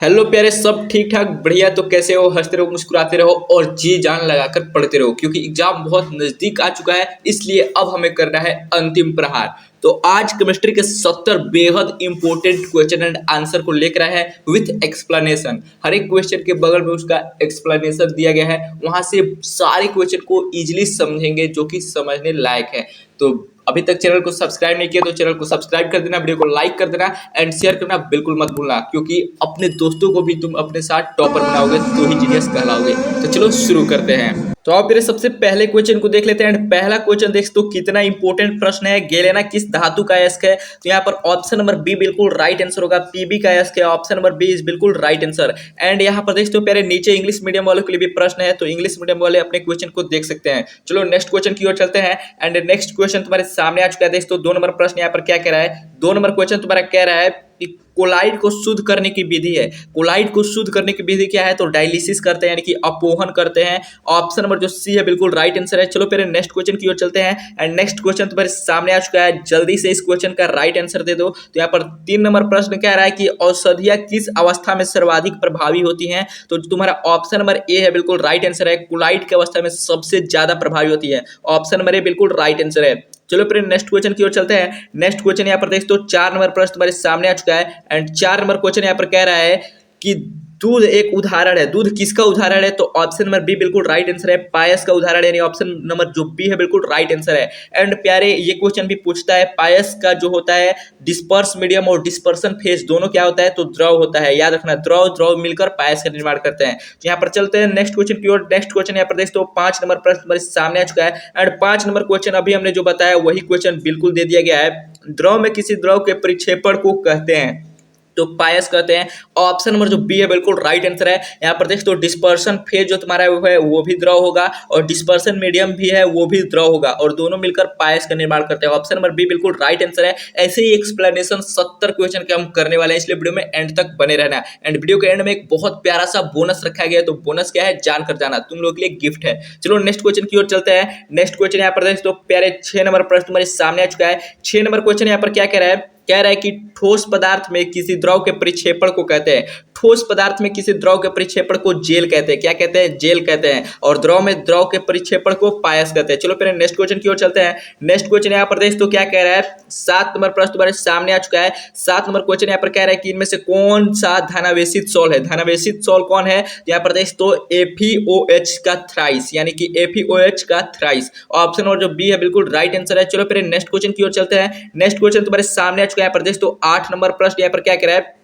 Hello प्यारे, सब ठीक ठाक बढ़िया। तो कैसे हो? हंसते रहो, मुस्कुराते रहो और जी जान लगाकर पढ़ते रहो, क्योंकि एग्जाम बहुत नजदीक आ चुका है। इसलिए अब हमें करना है अंतिम प्रहार। तो आज केमिस्ट्री के 70 बेहद इंपॉर्टेंट क्वेश्चन एंड आंसर को लेकर आए हैं विथ एक्सप्लेनेशन। हर एक क्वेश्चन के बगल में उसका एक्सप्लेनेशन दिया गया है, वहां से सारे क्वेश्चन को इजीली समझेंगे, जो कि समझने लायक है। तो अभी तक चैनल को सब्सक्राइब नहीं किया तो चैनल को सब्सक्राइब कर देना, वीडियो को लाइक कर देना एंड शेयर करना बिल्कुल मत भूलना, क्योंकि अपने दोस्तों को भी तुम अपने साथ टॉपर बनाओगे तो ही जीनियस कहलाओगे। तो चलो शुरू करते हैं। तो आप मेरे सबसे पहले क्वेश्चन को देख लेते हैं एंड पहला क्वेश्चन देख तो कितना इंपॉर्टेंट प्रश्न है। गेलेना किस धातु का अयस्क है? तो यहाँ पर ऑप्शन नंबर बी बिल्कुल राइट आंसर होगा। पीबी का अयस्क है, ऑप्शन नंबर बी इज बिल्कुल राइट आंसर। एंड यहाँ पर देख तो प्यारे नीचे इंग्लिश मीडियम वालों के लिए भी प्रश्न है, तो इंग्लिश मीडियम वाले अपने क्वेश्चन को देख सकते हैं। चलो नेक्स्ट क्वेश्चन की ओर चलते हैं एंड नेक्स्ट क्वेश्चन तुम्हारे सामने आ चुका है। देख तो 2 नंबर प्रश्न यहाँ पर क्या कह रहा है? 2 नंबर क्वेश्चन तुम्हारा कह रहा है कि कोलाइड को शुद्ध करने की विधि है। कोलाइड को शुद्ध करने की विधि क्या है? तो डायलिसिस करते हैं, यानी कि अपोहन करते हैं। ऑप्शन नंबर जो सी है बिल्कुल राइट आंसर है। चलो फिर नेक्स्ट क्वेश्चन की ओर चलते हैं एंड नेक्स्ट क्वेश्चन तुम्हारे सामने आ चुका है। जल्दी से इस क्वेश्चन का राइट आंसर दे दो। तो यहाँ पर 3 नंबर प्रश्न कह रहा है कि औषधियां किस अवस्था में सर्वाधिक प्रभावी होती हैं? तो तुम्हारा ऑप्शन नंबर ए है बिल्कुल राइट आंसर है। कोलाइड की अवस्था में सबसे ज्यादा प्रभावी होती है। ऑप्शन नंबर ए बिल्कुल राइट आंसर है। चलो फिर नेक्स्ट क्वेश्चन की ओर चलते हैं। नेक्स्ट क्वेश्चन यहाँ पर देख तो 4 नंबर प्रश्न तुम्हारे सामने आ चुका है एंड 4 नंबर क्वेश्चन यहाँ पर कह रहा है कि दूध एक उदाहरण है। दूध किसका उदाहरण है? तो ऑप्शन नंबर बी बिल्कुल राइट आंसर है, पायस का उदाहरण है, यानी ऑप्शन नंबर जो बी है बिल्कुल राइट आंसर है। एंड प्यारे ये क्वेश्चन भी पूछता है पायस का जो होता है डिस्पर्स मीडियम और डिस्पर्सन फेज दोनों क्या होता है? तो द्रव होता है। याद रखना, द्रव द्रव मिलकर पायस का निर्माण करते हैं। तो यहाँ पर चलते हैं नेक्स्ट क्वेश्चन की ओर। नेक्स्ट क्वेश्चन यहाँ पर देख तो 5 नंबर प्रश्न तुम्हारे सामने आ चुका है एंड 5 नंबर क्वेश्चन अभी हमने जो बताया वही क्वेश्चन बिल्कुल दे दिया गया है। द्रव में किसी द्रव के परिक्षेपण को कहते हैं? तो पायस कहते हैं। ऑप्शन नंबर जो बी है बिल्कुल राइट आंसर है। यहाँ पर देख तो डिस्पर्शन फेज जो तुम्हारा है वो भी द्रव होगा और डिस्पर्शन मीडियम भी है वो भी द्रव होगा और दोनों मिलकर पायस का निर्माण करते हैं। ऑप्शन नंबर बी बिल्कुल राइट आंसर है। ऐसे ही एक्सप्लेनेशन 70 क्वेश्चन के हम करने वाले हैं, इसलिए वीडियो में एंड तक बने रहना। एंड वीडियो के एंड में एक बहुत प्यारा सा बोनस रखा गया है, तो बोनस क्या है जानकर जाना, तुम लोग के लिए गिफ्ट है। चलो नेक्स्ट क्वेश्चन की ओर चलते हैं। नेक्स्ट क्वेश्चन यहाँ पर देख तो प्यारे 6 नंबर प्रश्न तुम्हारे सामने आ चुका है। 6 नंबर क्वेश्चन यहाँ पर क्या कह रहा है? कह रहा है कि ठोस पदार्थ में किसी द्रव के परिक्षेपण को कहते हैं। ठोस पदार्थ में किसी द्रव के परिक्षेपण को जेल कहते हैं। क्या कहते हैं? जेल कहते हैं। और द्रव में द्रव के परिक्षेपण को पायस कहते हैं। चलो फिर नेक्स्ट क्वेश्चन की ओर चलते हैं। नेक्स्ट क्वेश्चन यहाँ पर देख तो क्या कह रहा है? 7 नंबर प्रश्न तुम्हारे सामने आ चुका है। 7 नंबर क्वेश्चन यहाँ पर कह रहा है कि इनमें से कौन सा धनावेशित सॉल्ट है? धनावेशित सॉल्ट कौन है? यहाँ पर देख तो FeOH का थ्राइस, यानी कि FeOH का थ्राइस। ऑप्शन और जो बी है बिल्कुल राइट आंसर है। चलो फिर नेक्स्ट क्वेश्चन की ओर चलते हैं। नेक्स्ट क्वेश्चन तुम्हारे सामने आ चुका है। यहाँ पर देख तो 8 नंबर प्रश्न यहाँ पर क्या कह रहा है?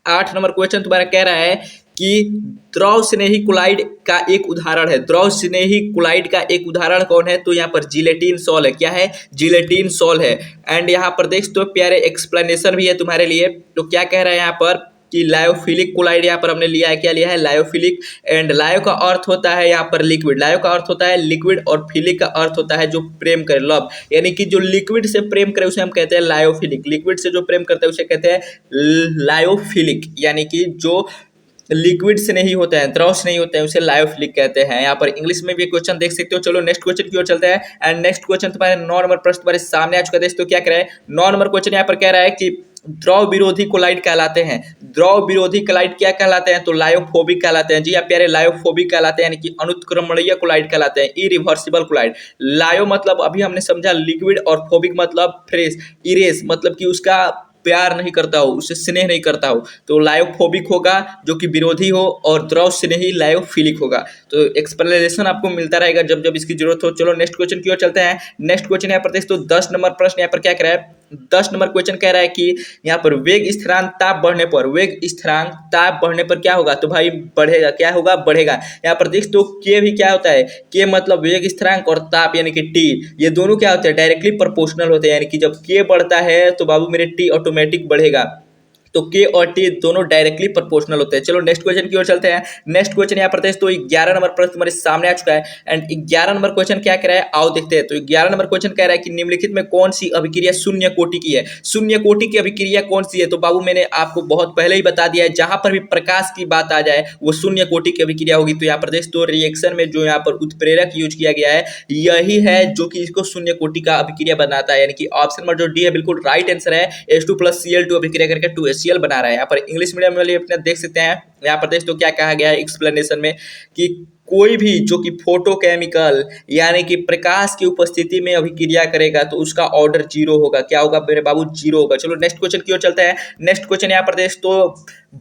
8 नंबर क्वेश्चन तुम्हारा कह रहा है कि द्रव स्नेही क्लोराइड का एक उदाहरण है। द्रव स्नेही क्लोराइड का एक उदाहरण कौन है? तो यहाँ पर जिलेटिन सॉल है। क्या है? जिलेटिन सॉल है। एंड यहाँ पर देख तो प्यारे एक्सप्लेनेशन भी है तुम्हारे लिए। तो क्या कह रहा है यहाँ पर कि लायोफिलिक क्लोराइड यहाँ पर हमने लिया है। क्या लिया है? लायोफिलिक। एंड लायो का अर्थ होता है यहाँ पर लिक्विड। लायो का अर्थ होता है लिक्विड और फिलिक का अर्थ होता है जो प्रेम करे, लव। यानी कि जो लिक्विड से प्रेम करे उसे हम कहते हैं लायोफिलिक। लिक्विड से जो प्रेम करता है उसे कहते हैं लायोफिलिक, यानी कि जो लिक्विड से नहीं होता है, द्रव से नहीं होता है, उसे लायोफिलिक कहते हैं। यहाँ पर इंग्लिश में भी क्वेश्चन देख सकते हो। चलो नेक्स्ट क्वेश्चन की ओर चलते हैं एंड नेक्स्ट क्वेश्चन तुम्हारे 9 नंबर प्रश्न तुम्हारे सामने आ चुका है। तो क्या कह रहा है? 9 नंबर क्वेश्चन यहाँ पर कह रहा है कि द्रव विरोधी कोलाइड कहलाते हैं। द्रव विरोधी कोलाइड क्या कहलाते हैं? तो लायोफोबिक कहलाते हैं। जी आप प्यारे, लायोफोबिक कहलाते हैं, यानी कि अनुत्क्रमणीय कोलाइड कहलाते हैं, इरिवर्सिबल कोलाइड। लायो मतलब अभी हमने समझा लिक्विड और फोबिक मतलब फ्रेश, इरेज मतलब कि उसका प्यार नहीं करता हो, उससे स्नेह नहीं करता हो, तो लायोफोबिक होगा जो कि विरोधी हो, और द्रव स्नेही लायोफिलिक होगा। तो एक्सप्लेनेशन आपको मिलता रहेगा जब जब इसकी जरूरत हो। चलो नेक्स्ट क्वेश्चन की ओर चलते हैं। नेक्स्ट क्वेश्चन यहाँ पर देख तो 10 नंबर प्रश्न यहाँ पर क्या कह रहा है? 10 नंबर क्वेश्चन कह रहा है कि यहाँ पर वेग स्थिरांक ताप बढ़ने पर, वेग स्थिरांक ताप बढ़ने पर क्या होगा? तो भाई बढ़ेगा। क्या होगा? बढ़ेगा। यहाँ पर देख तो के भी क्या होता है? के मतलब वेग स्थिरांक और ताप यानी कि टी, ये दोनों क्या होते हैं? डायरेक्टली प्रोपोर्शनल होते हैं, यानी कि जब के बढ़ता है तो बाबू मेरे टी ऑटोमेटिक बढ़ेगा। तो के और टी दोनों डायरेक्टली प्रोपोर्शनल होते हैं। चलो नेक्स्ट क्वेश्चन की ओर चलते हैं। नेक्स्ट क्वेश्चन यहाँ पर तो 11 नंबर प्रश्न तुम्हारे सामने आ चुका है एंड 11 नंबर क्वेश्चन क्या कह रहा है? आओ देखते हैं। तो 11 नंबर क्वेश्चन कह रहा है कि निम्नलिखित में कौन सी अभिक्रिया शून्य कोटि की है? शून्य कोटि की अभिक्रिया कौन सी है? तो बाबू मैंने आपको बहुत पहले ही बता दिया है, जहां पर भी प्रकाश की बात आ जाए वो शून्य कोटि की अभिक्रिया होगी। तो यहाँ पर तो रिएक्शन में जो यहाँ पर उत्प्रेरक यूज किया गया है यही है जो कि इसको शून्य कोटि का अभिक्रिया बनाता है, यानी कि ऑप्शन नंबर जो डी है बिल्कुल राइट आंसर है। H2 + Cl2 अभिक्रिया करके 2H एक्सपोनेंशियल बना रहा है। यहाँ पर इंग्लिश मीडियम वाले अपने देख सकते हैं यहाँ पर देख तो क्या कहा गया है एक्सप्लेनेशन में कि कोई भी जो कि फोटोकेमिकल यानी कि प्रकाश की उपस्थिति में अभिक्रिया करेगा तो उसका ऑर्डर जीरो होगा। क्या होगा मेरे बाबू? जीरो होगा। चलो नेक्स्ट क्वेश्चन की ओर चलते हैं। नेक्स्ट क्वेश्चन यहाँ पर देख तो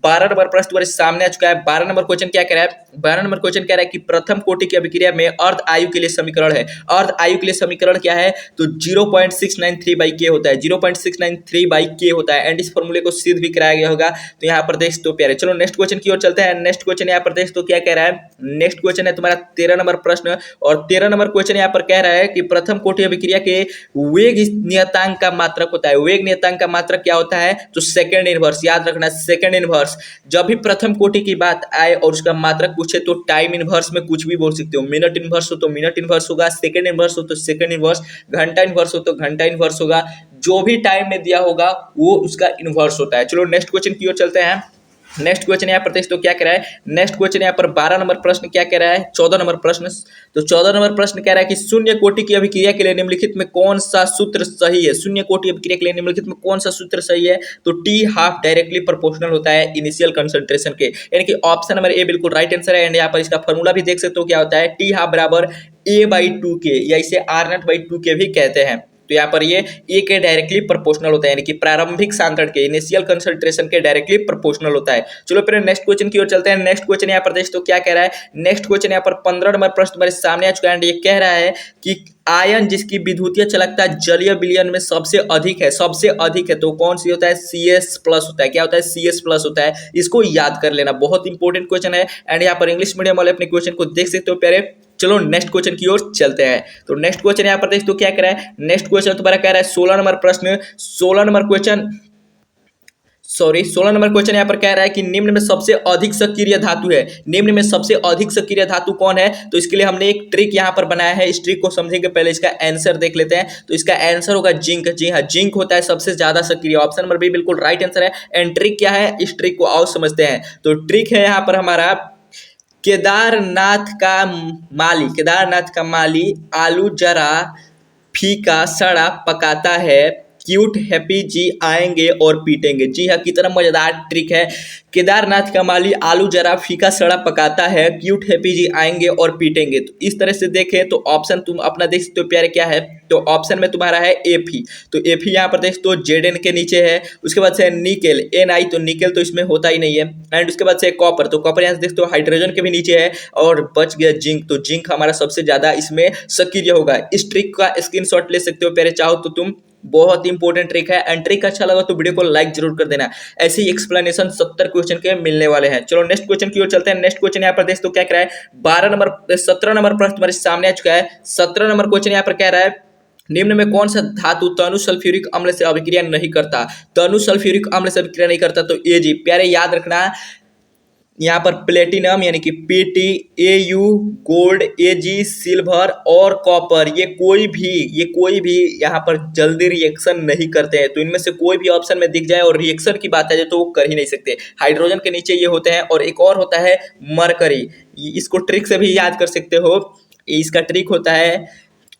12 नंबर प्रश्न तुम्हारे सामने आ चुका है। 12 नंबर क्वेश्चन क्या कह रहा है? 12 नंबर क्वेश्चन कह रहा है कि प्रथम कोटि की अभिक्रिया में अर्ध आयु के लिए समीकरण है। अर्ध आयु के लिए समीकरण क्या है? तो 0.693/k होता है। 0.693/k होता है एंड इस फॉर्मूले को सिद्ध भी कराया गया होगा। तो यहाँ पर देख तो प्यारे चलो नेक्स्ट क्वेश्चन की ओर चलते हैं। नेक्स्ट क्वेश्चन यहाँ पर देख तो क्या कह रहा है? नेक्स्ट क्वेश्चन है तुम्हारा 13 नंबर प्रश्न और 13 नंबर क्वेश्चन यहाँ पर कह रहा है कि प्रथम कोटि अभिक्रिया के वेग नियतांक का मात्रक होता है। वेग नियतांक का मात्रक क्या होता है? तो सेकंड इनवर्स। याद रखना सेकंड इनवर्स। जब भी प्रथम कोटि की बात आए और उसका मात्रक पूछे तो टाइम इनवर्स में कुछ भी बोल सकते हो। मिनट इनवर्स हो तो मिनट इनवर्स होगा, सेकंड इनवर्स हो तो सेकंड इनवर्स, घंटा इनवर्स हो तो घंटा इनवर्स होगा। जो भी टाइम में दिया होगा वो उसका इनवर्स होता है। चलो नेक्स्ट क्वेश्चन की ओर चलते हैं। नेक्स्ट क्वेश्चन यहाँ पर तो क्या कह रहा है? नेक्स्ट क्वेश्चन यहाँ पर 12 नंबर प्रश्न क्या कह रहा है? 14 नंबर प्रश्न। तो 14 नंबर प्रश्न कह रहा है कि शून्य कोटि की अभिक्रिया के लिए निम्नलिखित में कौन सा सूत्र सही है? शून्य कोटि अभिक्रिया के लिए निम्नलिखित में कौन सा सूत्र सही है? तो टी हाफ डायरेक्टली प्रोपोर्शनल होता है इनिशियल कंसंट्रेशन के, यानी कि ऑप्शन नंबर ए बिल्कुल राइट आंसर है। एंड यहाँ पर इसका फॉर्मूला भी देख सकते हो क्या होता है? टी हाफ बराबर a/2k या इसे r0/2k भी कहते हैं। तो यहाँ पर ये ए के डायरेक्टली प्रोपोर्शनल होता है, यानी कि प्रारंभिक सांद्रण के इनिशियल कंसंट्रेशन के डायरेक्टली प्रोपोर्शनल होता है। चलो फिर नेक्स्ट क्वेश्चन की ओर चलते हैं। नेक्स्ट क्वेश्चन यहाँ पर तो क्या कह रहा है? नेक्स्ट क्वेश्चन यहाँ पर 15 नंबर प्रश्न तुम्हारे सामने आ चुका है। ये कह रहा है कि आयन जिसकी विद्युतीय चालकता जलीय विलयन में सबसे अधिक है, सबसे अधिक है, तो कौन सी होता है? CS+ होता है। क्या होता है? CS+ होता है। इसको याद कर लेना, बहुत इंपॉर्टेंट क्वेश्चन है। एंड यहाँ पर इंग्लिश मीडियम वाले अपने क्वेश्चन को देख सकते हो प्यारे। चलो नेक्स्ट क्वेश्चन की ओर चलते हैं। तो नेक्स्ट क्वेश्चन यहाँ पर देख तो क्या कह रहा है? नेक्स्ट क्वेश्चन तुम्हारा कह रहा है 16 नंबर प्रश्न। 16 नंबर क्वेश्चन यहाँ पर कह रहा है कि निम्न में सबसे अधिक सक्रिय धातु है। निम्न में सबसे अधिक सक्रिय धातु कौन है? तो इसके लिए हमने एक ट्रिक यहाँ पर बनाया है। इस ट्रिक को समझेंगे, पहले इसका आंसर देख लेते हैं। तो इसका आंसर होगा जिंक। जी हाँ, जिंक होता है सबसे ज्यादा सक्रिय। ऑप्शन नंबर बी बिल्कुल राइट आंसर है। एंड ट्रिक क्या है? इस ट्रिक को आओ समझते हैं। तो ट्रिक है यहाँ पर हमारा केदारनाथ का माली आलू जरा फीका सड़ा पकाता है, क्यूट हैप्पी जी आएंगे और पीटेंगे। जी हाँ, कितना मजेदार ट्रिक है। केदारनाथ का माली आलू जरा फीका सड़ा पकाता है, क्यूट हैप्पी जी आएंगे और पीटेंगे। तो इस तरह से देखें तो ऑप्शन तुम अपना देख सकते हो प्यारे क्या है? तो ऑप्शन में तुम्हारा है एफी। तो एफी यहाँ पर देख तो जेडन के नीचे है। उसके बाद से निकेल NI, तो निकेल तो इसमें होता ही नहीं है। एंड उसके बाद से कॉपर, तो कॉपर यहाँ से देख तो हाइड्रोजन के भी नीचे है। और बच गया जिंक, तो जिंक हमारा सबसे ज्यादा इसमें सक्रिय होगा। इस ट्रिक का स्क्रीनशॉट ले सकते हो प्यारे, चाहो तो तुम। बहुत इंपॉर्टेंट ट्रिक है। एंड ट्रिक अच्छा लगा तो वीडियो को लाइक जरूर कर देना। ऐसे ही एक्सप्लेनेशन 70 क्वेश्चन के मिलने वाले हैं। चलो नेक्स्ट क्वेश्चन की ओर चलते हैं। नेक्स्ट क्वेश्चन यहाँ पर देख तो क्या कह रहा है? 17 नंबर प्रश्न तुम्हारे सामने आ चुका है। 17 नंबर क्वेश्चन यहाँ पर कह रहा है निम्न में कौन सा धातु तनु सल्फ्यूरिक अम्ल से अभिक्रिया नहीं करता? तनु सल्फ्यूरिक अम्ल से अभिक्रिया नहीं करता तो Ag। प्यारे याद रखना, यहाँ पर प्लेटिनम यानी कि PT, AU, gold, AG, silver और कॉपर, ये कोई भी यहाँ पर जल्दी रिएक्शन नहीं करते हैं। तो इनमें से कोई भी ऑप्शन में दिख जाए और रिएक्शन की बात आ जाए तो वो कर ही नहीं सकते। हाइड्रोजन के नीचे ये होते हैं। और एक और होता है मरकरी, इसको ट्रिक से भी याद कर सकते हो। इसका ट्रिक होता है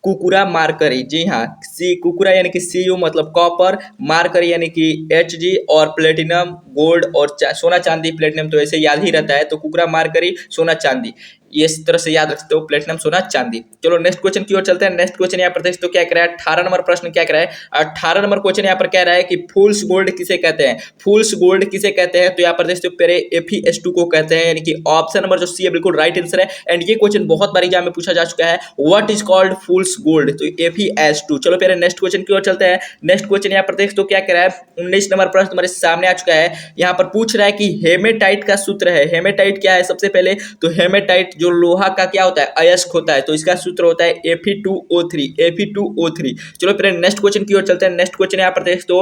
कुकुरा मार्करी। जी हाँ, कुकुरा यानी कि Cu मतलब कॉपर, मार्करी यानी कि Hg, और प्लेटिनम गोल्ड और सोना चांदी प्लेटिनम तो ऐसे याद ही रहता है। तो कुकुरा मार्करी सोना चांदी, ये इस तरह से याद रखते हो, प्लेटिनम सोना चांदी। चलो नेक्स्ट क्वेश्चन की ओर चलते हैं। नेक्स्ट क्वेश्चन यहाँ पर देख तो क्या कह रहा है? 18 नंबर प्रश्न क्या कह रहा है? 18 नंबर क्वेश्चन यहाँ पर कह रहा है कि फूल्स गोल्ड किसे कहते हैं? फूल्स गोल्ड किसे कहते हैं? तो यहाँ पर देखते हो पहले Fe2 को कहते हैं, यानी कि ऑप्शन नंबर जो सी है बिल्कुल राइट आंसर है। एंड ये क्वेश्चन बहुत बार एग्जाम में पूछा जा चुका है, what is called fools gold? तो Fe2। चलो पहले नेक्स्ट क्वेश्चन की ओर चलते हैं। नेक्स्ट क्वेश्चन यहाँ पर देख तो क्या कह रहा है? 19 नंबर प्रश्न तुम्हारे सामने आ चुका है। यहाँ पर पूछ रहा है कि हेमेटाइट का सूत्र है। हेमेटाइट क्या है? सबसे पहले तो हेमेटाइट जो लोहा का क्या होता है? अयस्क होता है। तो इसका सूत्र होता है Fe2O3। चलो फिर नेक्स्ट क्वेश्चन की ओर चलते हैं। नेक्स्ट क्वेश्चन यहाँ पर देख तो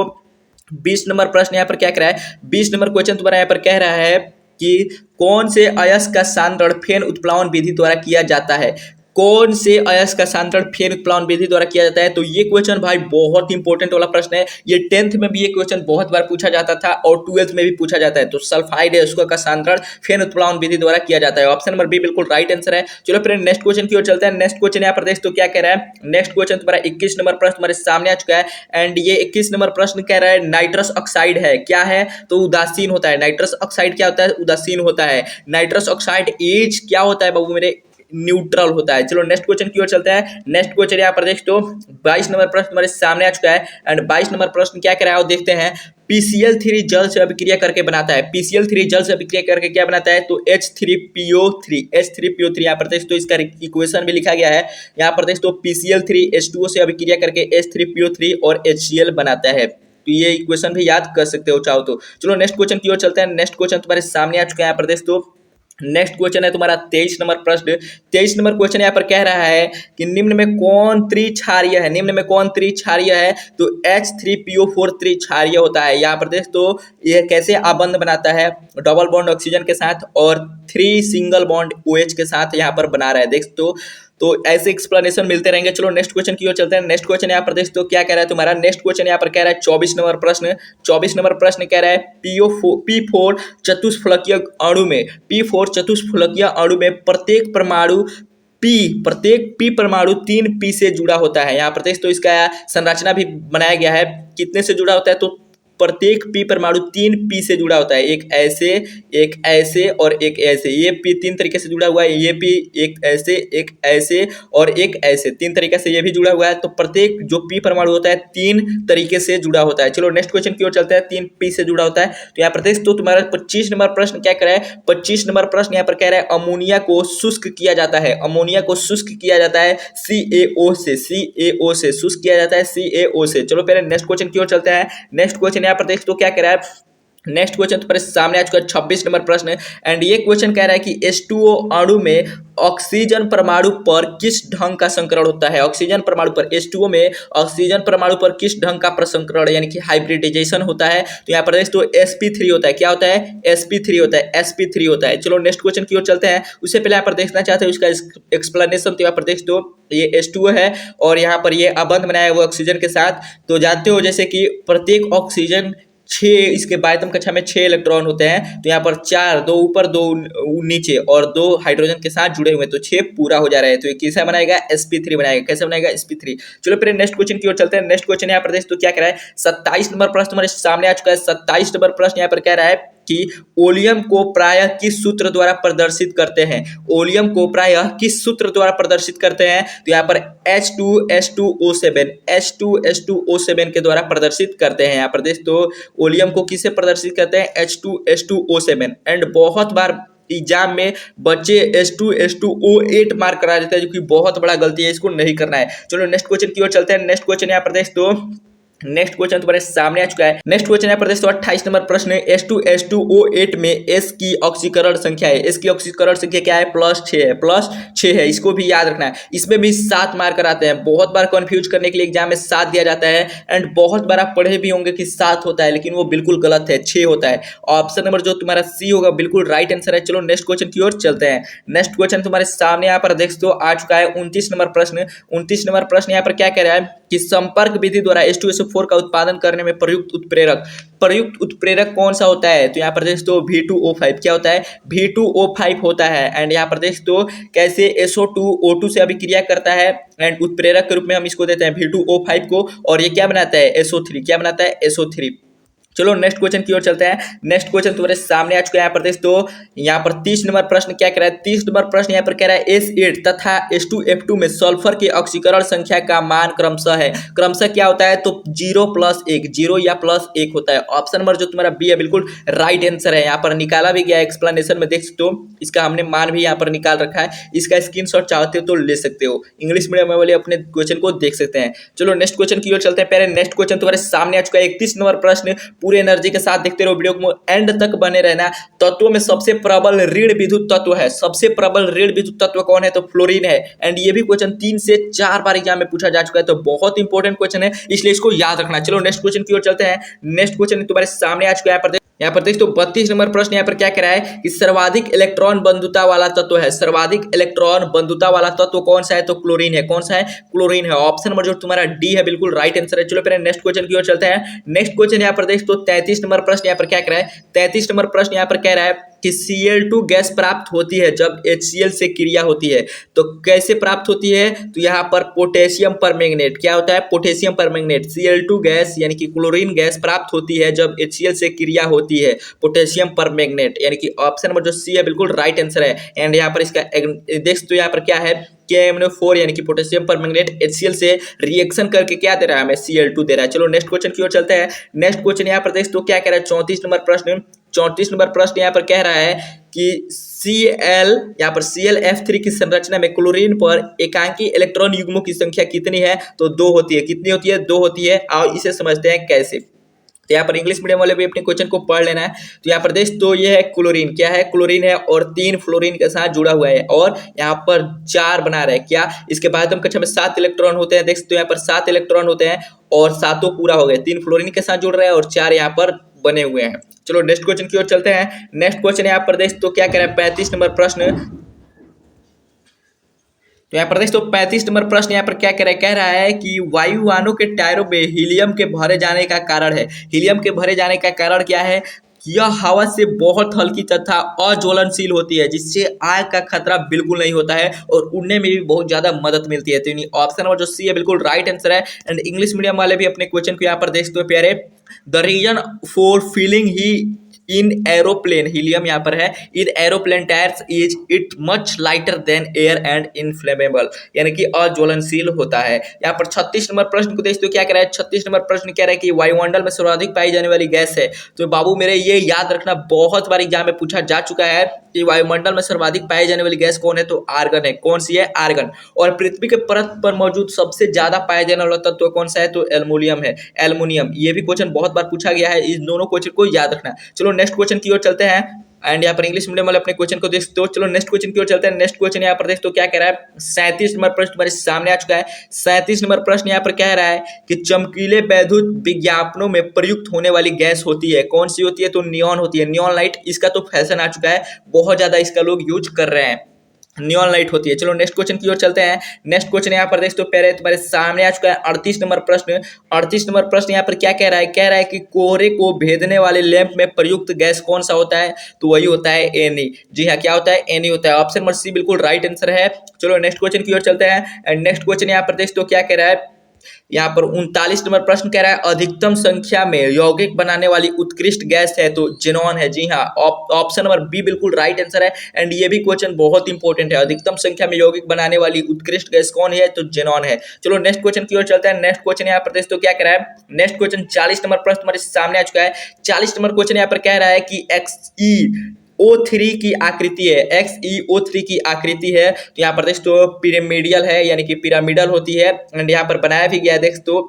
20 नंबर प्रश्न यहाँ पर क्या कह रहा है? 20 नंबर क्वेश्चन तुम्हारा यहाँ पर कह रहा है कि कौन से अयस्क का सांद्रण फेन उत्प्लावन विधि द्वारा किया जाता है? कौन से अयस्क का सांद्रण फेन उत्प्लावन विधि द्वारा किया जाता है? तो ये क्वेश्चन भाई बहुत इंपॉर्टेंट वाला प्रश्न है। ये 10th में भी ये क्वेश्चन बहुत बार पूछा जाता था और 12th में भी पूछा जाता है। तो सल्फाइड अयस्कों का सांद्रण फेन उत्प्लावन विधि द्वारा किया जाता है। ऑप्शन नंबर बी बिल्कुल राइट आंसर है। चलो फिर नेक्स्ट क्वेश्चन की ओर चलते हैं। नेक्स्ट क्वेश्चन यहाँ पर देख तो क्या कह रहा है। नेक्स्ट क्वेश्चन तुम्हारा 21 नंबर प्रश्न तुम्हारे सामने आ चुका है एंड ये 21 नंबर प्रश्न कह रहा है नाइट्रस ऑक्साइड है, क्या है? तो उदासीन होता है। नाइट्रस ऑक्साइड क्या होता है? उदासीन होता है। नाइट्रस ऑक्साइड एज क्या होता है बाबू मेरे? न्यूट्रल होता है। चलो नेक्स्ट क्वेश्चन की ओर चलते हैं। नेक्स्ट क्वेश्चन यहाँ पर देख तो 22 नंबर प्रश्न हमारे सामने आ चुका है एंड 22 नंबर प्रश्न क्या कह रहा है और देखते हैं। PCl3 जल से अभिक्रिया करके बनाता है। PCl3 जल से अभिक्रिया करके क्या बनाता है? तो H3PO3 यहाँ पर देख तो इसका इक्वेशन भी लिखा गया है। यहाँ पर देख तो PCl3H2O से अभिक्रिया करके H3PO3 और HCl बनाता है। तो ये इक्वेशन भी याद कर सकते हो चाहो तो। चलो नेक्स्ट क्वेश्चन की ओर चलते हैं। नेक्स्ट क्वेश्चन तुम्हारे सामने आ चुका है यहाँ पर देख तो नेक्स्ट क्वेश्चन है तुम्हारा 23 नंबर प्रश्न। 23 नंबर क्वेश्चन यहाँ पर कह रहा है कि निम्न में कौन त्रिक्षारीय है? निम्न में कौन त्रिक्षारीय है? तो H3PO4 त्रिक्षारीय होता है। यहाँ पर देख तो यह कैसे आबंध बनाता है? डबल बॉन्ड ऑक्सीजन के साथ और 3 सिंगल बॉन्ड OH के साथ यहाँ पर बना रहा है। देख तो ऐसे एक्सप्लेनेशन मिलते रहेंगे। चलो नेक्स्ट क्वेश्चन की ओर चलते हैं। नेक्स्ट क्वेश्चन यहाँ पर देख तो क्या कह रहा है तुम्हारा। नेक्स्ट क्वेश्चन यहाँ पर कह रहा है 24 नंबर प्रश्न। 24 नंबर प्रश्न कह रहा है P4 चतुष्फलकीय अणु में P4 चतुष्फलकीय अणु में प्रत्येक P परमाणु 3 P से जुड़ा होता है। यहाँ पर देख तो इसका संरचना भी बनाया गया है। कितने से जुड़ा होता है? तो प्रत्येक P परमाणु 3 P से जुड़ा होता है। एक ऐसे और एक ऐसे। ये P 3 तरीके से जुड़ा हुआ है। ये P एक ऐसे और एक ऐसे 3 तरीके से ये भी जुड़ा हुआ है। तो प्रत्येक जो P परमाणु होता है 3 तरीके से जुड़ा होता है। चलो नेक्स्ट क्वेश्चन की ओर चलते हैं। 3 P से जुड़ा होता है। तो यहाँ पर देख तो तुम्हारा 25 नंबर प्रश्न क्या कह रहा है। 25 नंबर प्रश्न यहाँ पर कह रहा है अमोनिया को शुष्क किया जाता है। अमोनिया को शुष्क किया जाता है CaO से शुष्क किया जाता है CaO से। चलो पहले नेक्स्ट क्वेश्चन की ओर चलते हैं। नेक्स्ट क्वेश्चन यहाँ पर देख तो क्या कह रहा है। नेक्स्ट क्वेश्चन तुम्हारे सामने आ चुका है 26 नंबर प्रश्न एंड ये क्वेश्चन कह रहा है कि H2O अणु में ऑक्सीजन परमाणु पर किस ढंग का संकरण होता है? ऑक्सीजन परमाणु पर H2O में ऑक्सीजन परमाणु पर किस ढंग का प्रसंकरण यानी कि हाइब्रिडाइजेशन होता है? तो यहाँ पर देख तो sp3 होता है। क्या होता है? sp3 होता है। चलो नेक्स्ट क्वेश्चन की ओर चलते हैं। उससे पहले यहाँ पर देखना चाहते हैं उसका एक्सप्लेनेशन। तो यहाँ पर देख तो ये H2O है और यहाँ पर ये आबंध बनाया है वो ऑक्सीजन के साथ। तो जानते हो जैसे कि प्रत्येक ऑक्सीजन 6 इसके बाह्यतम कक्षा में 6 इलेक्ट्रॉन होते हैं। तो यहाँ पर 4 2 ऊपर 2 नीचे और 2 हाइड्रोजन के साथ जुड़े हुए। तो 6 पूरा हो जा रहा है। तो ये कैसा बनाएगा? sp3 बनाएगा। कैसे बनाएगा? sp3। चलो फिर नेक्स्ट क्वेश्चन की ओर चलते हैं। नेक्स्ट क्वेश्चन यहाँ पर देख तो क्या कह रहा है। 27 नंबर प्रश्न हमारे सामने आ चुका है। 27 नंबर प्रश्न यहाँ पर कह रहा है कि ओलियम को प्रायः किस सूत्र द्वारा प्रदर्शित करते हैं? ओलियम को प्रायः किस सूत्र द्वारा प्रदर्शित करते हैं? तो यहाँ पर H2SO7 के द्वारा प्रदर्शित करते हैं। यहाँ पर देख तो ओलियम को किसे प्रदर्शित करते हैं? H2SO7। एंड बहुत बार एग्जाम में बच्चे H2SO8 मार्क करा देते हैं जो कि बहुत बड़ा गलती है। इसको नहीं करना है। चलो नेक्स्ट क्वेश्चन की ओर चलते हैं। नेक्स्ट क्वेश्चन यहाँ पर देख तो नेक्स्ट क्वेश्चन तुम्हारे सामने आ चुका है। नेक्स्ट क्वेश्चन यहाँ पर देखो 28 नंबर प्रश्न है। H2SO8 में S की ऑक्सीकरण संख्या है। S की ऑक्सीकरण संख्या क्या है? +6 है। इसको भी याद रखना है। इसमें भी 7 मार्कर आते हैं। बहुत बार कंफ्यूज करने के लिए एग्जाम में 7 दिया जाता है एंड बहुत बार आप पढ़े भी होंगे कि 7 होता है लेकिन वो बिल्कुल गलत है, 6 होता है। ऑप्शन नंबर जो तुम्हारा C होगा बिल्कुल राइट आंसर है। चलो नेक्स्ट क्वेश्चन की ओर चलते हैं। नेक्स्ट क्वेश्चन तुम्हारे सामने यहाँ पर देख तो आ चुका है 29 नंबर प्रश्न। 29 नंबर प्रश्न यहाँ पर क्या कह रहा है कि संपर्क विधि द्वारा H2SO4 का उत्पादन करने में प्रयुक्त उत्प्रेरक कौन सा होता है? तो यहाँ पर देख तो V2O5। क्या होता है? V2O5 होता है। एंड यहाँ पर देख तो कैसे SO2O2 से अभिक्रिया करता है एंड उत्प्रेरक के रूप में हम इसको देते हैं V2O5 को और ये क्या बनाता है? SO3। क्या बनाता है? SO3। चलो नेक्स्ट क्वेश्चन की ओर चलते हैं। नेक्स्ट क्वेश्चन तुम्हारे सामने आ चुका है। यहाँ पर देख तो यहाँ पर 30 नंबर प्रश्न क्या कह रहा है। 30 नंबर प्रश्न यहाँ पर कह रहा है S8 तथा H2F2 में सल्फर के ऑक्सीकरण संख्या का मान क्रमशः है। क्रमशः क्या होता है? तो 0 + 1, 0 या +1 होता है। ऑप्शन नंबर जो तुम्हारा बी है बिल्कुल राइट आंसर है। यहाँ पर निकाला भी गया है एक्सप्लेनेशन में देख सकते हो। इसका हमने मान भी यहाँ पर निकाल रखा है। इसका स्क्रीनशॉट चाहते हो तो ले सकते हो। इंग्लिश मीडियम वाले अपने क्वेश्चन को देख सकते हैं। चलो नेक्स्ट क्वेश्चन की ओर चलते हैं। पहले नेक्स्ट क्वेश्चन तुम्हारे सामने आ चुका है 31 नंबर प्रश्न। पूरे एनर्जी के साथ देखते रहो वीडियो को एंड तक बने रहना। तत्वों में सबसे प्रबल ऋण विद्युत तत्व है। सबसे प्रबल ऋण विद्युत तत्व कौन है? तो फ्लोरीन है। एंड ये भी क्वेश्चन 3 से 4 बार एग्जाम में पूछा जा चुका है। तो बहुत इंपॉर्टेंट क्वेश्चन है इसलिए इसको याद रखना। चलो नेक्स्ट क्वेश्चन की ओर चलते हैं। नेक्स्ट क्वेश्चन तुम्हारे सामने आ चुका है। यहाँ पर देख तो 32 नंबर प्रश्न यहाँ पर क्या कह रहा है कि सर्वाधिक इलेक्ट्रॉन बंधुता वाला तत्व है, सर्वाधिक इलेक्ट्रॉन बंधुता वाला तत्व कौन सा है, तो क्लोरीन है। कौन सा है, क्लोरीन है। ऑप्शन नंबर जो तुम्हारा डी है बिल्कुल राइट आंसर है। चलो फिर नेक्स्ट क्वेश्चन की ओर चलते हैं। नेक्स्ट क्वेश्चन यहाँ पर देख तो 33 नंबर प्रश्न यहाँ पर क्या कह रहा है, 33 नंबर प्रश्न यहाँ पर कह रहा है कि Cl2 गैस प्राप्त होती है जब HCl से क्रिया होती है, तो कैसे प्राप्त होती है, तो यहाँ पर पोटेशियम परमैंगनेट, क्या होता है, पोटेशियम परमैंगनेट, Cl2 गैस यानी कि क्लोरीन गैस प्राप्त होती है जब HCl से क्रिया होती है, पोटेशियम परमैंगनेट, यानी कि ऑप्शन नंबर जो सी है बिल्कुल राइट आंसर है। एंड यहाँ पर इसका देख तो यहाँ पर क्या है, KMnO4 यानी कि पोटेशियम परमैंगनेट HCl से रिएक्शन करके क्या दे रहा है हमें, Cl2 दे रहा है। चलो नेक्स्ट क्वेश्चन की ओर चलते हैं। नेक्स्ट क्वेश्चन यहाँ पर देख तो क्या कह रहा है, 34 नंबर प्रश्न, 34 नंबर प्रश्न यहाँ पर कह रहा है कि Cl यहाँ पर ClF3 की संरचना में क्लोरीन पर एकांकी इलेक्ट्रॉन युग्मों की संख्या कितनी है, तो 2 होती है। कितनी होती है, 2 होती है। आओ इसे समझते हैं कैसे। तो यहाँ पर इंग्लिश मीडियम वाले भी अपने क्वेश्चन को पढ़ लेना है। तो यहाँ पर देख तो ये है क्लोरीन, क्या है, क्लोरीन है और 3 फ्लोरीन के साथ जुड़ा हुआ है और यहाँ पर 4 बना रहा है, क्या, इसके बाद हम कक्षा में 7 इलेक्ट्रॉन होते हैं। देख तो यहाँ पर 7 इलेक्ट्रॉन होते हैं और 7 पूरा हो गए, 3 फ्लोरीन के साथ जुड़ रहे हैं और 4 यहाँ पर बने हुए हैं। चलो नेक्स्ट क्वेश्चन की ओर चलते हैं। नेक्स्ट क्वेश्चन यहाँ पर देख तो क्या कह रहा है, 35 नंबर प्रश्न। तो यहाँ पर देख तो 35 नंबर प्रश्न यहाँ पर क्या कह रहा है कि वायुयानों के टायरों में हीलियम के भरे जाने का कारण है। हीलियम के भरे जाने का कारण क्या है, यह हवा से बहुत हल्की तथा अज्वलनशील होती है जिससे आग का खतरा बिल्कुल नहीं होता है और उड़ने में भी बहुत ज्यादा मदद मिलती है। तो ऑप्शन नंबर जो सी है बिल्कुल राइट आंसर है। एंड इंग्लिश मीडियम वाले भी अपने क्वेश्चन को यहाँ पर देखते हो प्यारे, द रीजन फॉर फीलिंग ही इन एरोप्लेन, हीलियम यहाँ पर है, in aeroplane tyres is it much lighter than air and inflammable, यानी कि अज्वलनशील होता है। यहाँ पर 36 नंबर प्रश्न को देखते हो क्या कह रहा है, 36 नंबर प्रश्न कह रहा है कि वायुमंडल में सर्वाधिक पाई जाने वाली गैस है। तो बाबू मेरे ये याद रखना, बहुत बार एग्जाम में पूछा जा चुका है कि वायुमंडल में सर्वाधिक पाई जाने वाली गैस कौन है, तो आर्गन है। कौन सी है, आर्गन। और पृथ्वी के परत पर मौजूद सबसे ज्यादा पाया जाने वाला तत्व कौन सा है, तो एल्युमिनियम है, एल्युमिनियम। ये भी क्वेश्चन बहुत बार पूछा गया है, इन दोनों क्वेश्चन को याद रखना। चलो नेक्स्ट क्वेश्चन की ओर चलते हैं। एंड यहाँ पर इंग्लिश मीडियम वाले अपने क्वेश्चन को देखते हो। चलो नेक्स्ट क्वेश्चन की ओर चलते हैं। नेक्स्ट क्वेश्चन यहाँ पर देखते हो क्या कह रहा है, 37 नंबर प्रश्न तुम्हारे सामने आ चुका है। 37 नंबर प्रश्न यहाँ पर कह रहा है कि चमकीले वैद्युत विज्ञापनों में प्रयुक्त होने वाली गैस होती है, कौन सी होती है, तो नियॉन होती है, नियॉन लाइट। इसका तो फैशन आ चुका है, बहुत ज्यादा इसका लोग यूज कर रहे हैं, नियॉन लाइट होती है। चलो नेक्स्ट क्वेश्चन की ओर चलते हैं। नेक्स्ट क्वेश्चन यहाँ पर देख तो पहले तुम्हारे सामने आ चुका है 38 नंबर प्रश्न। 38 नंबर प्रश्न यहाँ पर क्या कह रहा है कि कोहरे को भेदने वाले लैंप में प्रयुक्त गैस कौन सा होता है, तो वही होता है Ni। जी हाँ, क्या होता है, Ni होता है। ऑप्शन नंबर सी बिल्कुल राइट आंसर है। चलो नेक्स्ट क्वेश्चन की ओर चलते हैं। एंड नेक्स्ट क्वेश्चन यहाँ पर देख तो क्या कह रहा है, यहाँ पर 39 नंबर प्रश्न कह रहा है अधिकतम संख्या में यौगिक बनाने वाली उत्कृष्ट गैस है, तो जेनॉन है। जी हाँ, ऑप्शन नंबर बी बिल्कुल राइट आंसर है। एंड ये भी क्वेश्चन बहुत इंपॉर्टेंट है, अधिकतम संख्या में यौगिक बनाने वाली उत्कृष्ट गैस कौन है, तो जेनॉन है। चलो नेक्स्ट क्वेश्चन की ओर चलते हैं। नेक्स्ट क्वेश्चन यहाँ पर तो क्या कह रहा है, नेक्स्ट क्वेश्चन 40 नंबर प्रश्न हमारे सामने आ चुका है। 40 नंबर क्वेश्चन यहाँ पर कह रहा है कि XeO3 की आकृति है, XeO3 की आकृति है। तो यहाँ पर देख तो पिरामिडल है, यानी कि पिरामिडल होती है। एंड यहाँ पर बनाया भी गया देख तो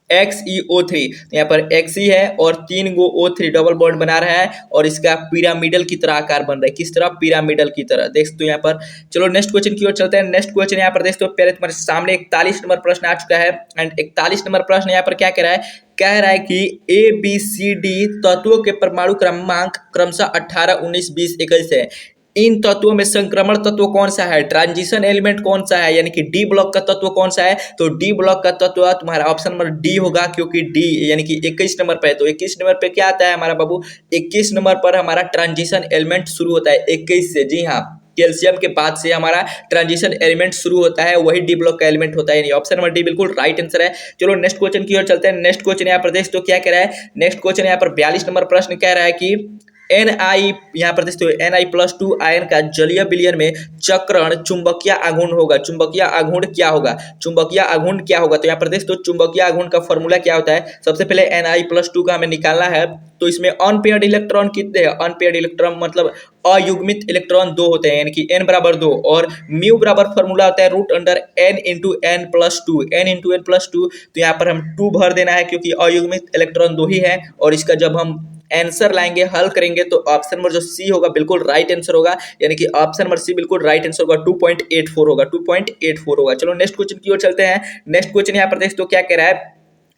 XeO3, यहाँ पर Xe है और 3 गो O3 डबल बॉन्ड बना रहा है और इसका पिरामिडल की तरह आकार बन रहा है। किस तरह, पिरामिडल की तरह। देख तो यहाँ पर। चलो नेक्स्ट क्वेश्चन की ओर चलते हैं। नेक्स्ट क्वेश्चन यहाँ पर देख तो पहले तुम्हारे सामने 41 नंबर प्रश्न आ चुका है। एंड 41 नंबर प्रश्न यहाँ पर क्या कह रहा है कि ABCD तत्वों के परमाणु क्रमांक क्रमशः 18, 19, 20, 21 है। इन तत्वों में संक्रमण तत्व कौन सा है, ट्रांजिशन एलिमेंट कौन सा है, यानी कि डी ब्लॉक का तत्व कौन सा है, तो डी ब्लॉक का तत्व तुम्हारा ऑप्शन नंबर डी होगा, क्योंकि डी यानी कि 21 नंबर पे है। तो 21 नंबर पे क्या आता है हमारा बाबू, 21 नंबर पर हमारा ट्रांजिशन एलिमेंट शुरू होता है 21 से। जी हाँ, कैल्शियम के बाद से हमारा ट्रांजिशन एलिमेंट शुरू होता है, वही डी ब्लॉक का एलिमेंट होता है। ऑप्शन नंबर डी बिल्कुल राइट आंसर है। चलो नेक्स्ट क्वेश्चन की ओर चलते हैं। नेक्स्ट क्वेश्चन यहाँ पर देख तो क्या कह रहा है, नेक्स्ट क्वेश्चन यहाँ पर 42 नंबर प्रश्न कह रहा है कि Ni यहाँ पर देखते हो Na+2 आयन का जलीय विलयन में चक्रण चुंबकीय आघूर्ण होगा। चुंबकीय आघूर्ण क्या होगा, चुंबकीय आघूर्ण क्या होगा, तो यहाँ पर देखते हो चुंबकीय आघूर्ण का फॉर्मूला क्या होता है। सबसे पहले Na+2 का हमें निकालना है। तो इसमें अनपेयर्ड इलेक्ट्रॉन कितने हैं, अनपेयर्ड इलेक्ट्रॉन मतलब अयुग्मित इलेक्ट्रॉन 2 होते हैं, यानी कि n बराबर 2 और म्यू बराबर फॉर्मूला होता है √n × n+2, n × n+2। तो यहाँ पर हम 2 भर देना है क्योंकि अयुग्मित इलेक्ट्रॉन 2 ही है। और इसका जब हम आंसर लाएंगे, हल करेंगे, तो ऑप्शन नंबर जो सी होगा बिल्कुल राइट आंसर होगा, यानी कि ऑप्शन नंबर सी बिल्कुल राइट आंसर होगा। 2.84 होगा, 2.84 होगा। चलो नेक्स्ट क्वेश्चन की ओर चलते हैं। नेक्स्ट क्वेश्चन यहाँ पर देख तो क्या कह रहा है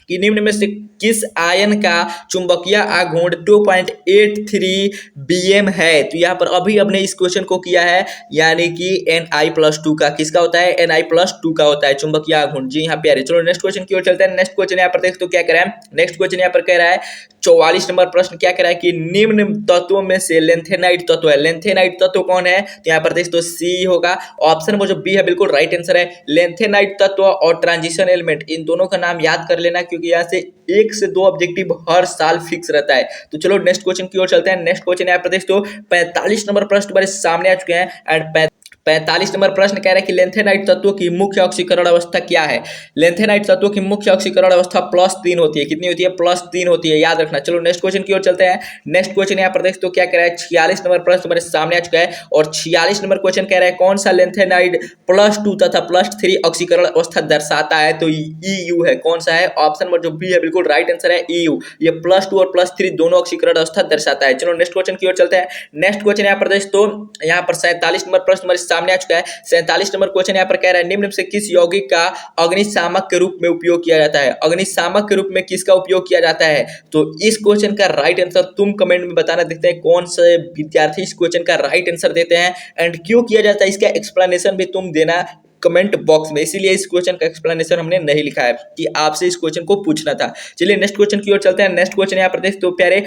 कि निम्न में से किस आयन का चुंबकीय आघूर्ण 2.83 बीएम है। तो यहाँ पर अभी हमने इस क्वेश्चन को किया है, यानी कि Na+2 का किसका होता है, Na+2 का होता है चुंबकीय आघूर्ण। जी हाँ प्यारे, चलो नेक्स्ट क्वेश्चन की ओर चलते हैं। नेक्स्ट क्वेश्चन यहाँ पर देख तो क्या कह रहा है, नेक्स्ट क्वेश्चन यहाँ पर कह रहा है 44 नंबर प्रश्न क्या कह रहा है कि निम्न तत्वों में से लेंथेनाइट तत्व है। लेंथेनाइट तत्व कौन है, तो यहाँ पर देख तो सी होगा। ऑप्शन में जो बी है बिल्कुल राइट आंसर है। लेंथेनाइट तत्व और ट्रांजिशन एलिमेंट, इन दोनों का नाम याद कर लेना, क्योंकि यहाँ से 1 से 2 ऑब्जेक्टिव हर साल फिक्स रहता है। तो चलो नेक्स्ट क्वेश्चन की ओर चलते हैं। नेक्स्ट क्वेश्चन यहाँ पर देख तो 45 नंबर प्रश्न तुम्हारे सामने आ चुके हैं। एंड 45 नंबर प्रश्न कह रहा है कि लेंथेनाइट तत्व की मुख्य ऑक्सीकरण अवस्था क्या है। लेंथेनाइट तत्व की मुख्य ऑक्सीकरण अवस्था +3 होती है। कितनी होती है, +3 होती है, याद रखना। चलो नेक्स्ट क्वेश्चन की ओर चलते हैं। नेक्स्ट क्वेश्चन यहाँ पर देख तो क्या कह रहा है 46 नंबर प्रश्न तुम्हारे सामने आ चुका है। और 46 नंबर क्वेश्चन कह रहा है कौन सा लेंथेनाइट +2 तथा +3 ऑक्सीकरण अवस्था दर्शाता है। तो EU है। कौन सा है, ऑप्शन नंबर जो बी है बिल्कुल राइट आंसर है, EU। ये +2 और +3 दोनों ऑक्सीकरण अवस्था दर्शाता है। चलो नेक्स्ट क्वेश्चन की ओर चलते हैं। नेक्स्ट क्वेश्चन यहाँ पर देख तो यहाँ पर 47 नंबर प्रश्न तुम्हारे सामने आ चुका है। 47 नंबर क्वेश्चन यहाँ पर कह रहा है निम्न से किस यौगिक का अग्निशामक के रूप में उपयोग किया जाता है। अग्निशामक के रूप में किसका उपयोग किया जाता है। तो इस क्वेश्चन का राइट आंसर तुम कमेंट में बताना, देखते हैं कौन से विद्यार्थी इस क्वेश्चन का राइट आंसर देते हैं एंड क्यों किया जाता है, इसका एक्सप्लेनेशन भी तुम देना कमेंट बॉक्स में। इसीलिए इस क्वेश्चन का एक्सप्लेनेशन हमने नहीं लिखा है कि आपसे इस क्वेश्चन को पूछना था। चलिए नेक्स्ट क्वेश्चन की ओर चलते हैं। नेक्स्ट क्वेश्चन यहाँ पर देख तो प्यारे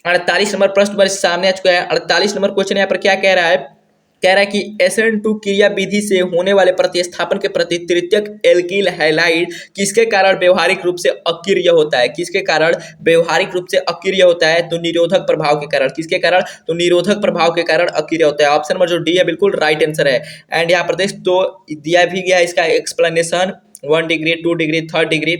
48 नंबर प्रश्न पर सामने आ चुका है। 48 नंबर क्वेश्चन यहाँ पर क्या कह रहा है, कह रहा है कि SN2 क्रिया विधि से होने वाले प्रतिस्थापन के प्रति तृतीयक एल्किल हैलाइड किसके कारण व्यवहारिक रूप से अक्रिय होता है। किसके कारण व्यवहारिक रूप से अक्रिय होता है, तो निरोधक प्रभाव के कारण। किसके कारण, तो निरोधक प्रभाव के कारण अक्रिय होता है। ऑप्शन नंबर जो डी है बिल्कुल राइट आंसर है। एंड यहाँ पर देख तो दिया भी गया इसका एक्सप्लेनेशन 1 डिग्री 2 डिग्री 3 डिग्री।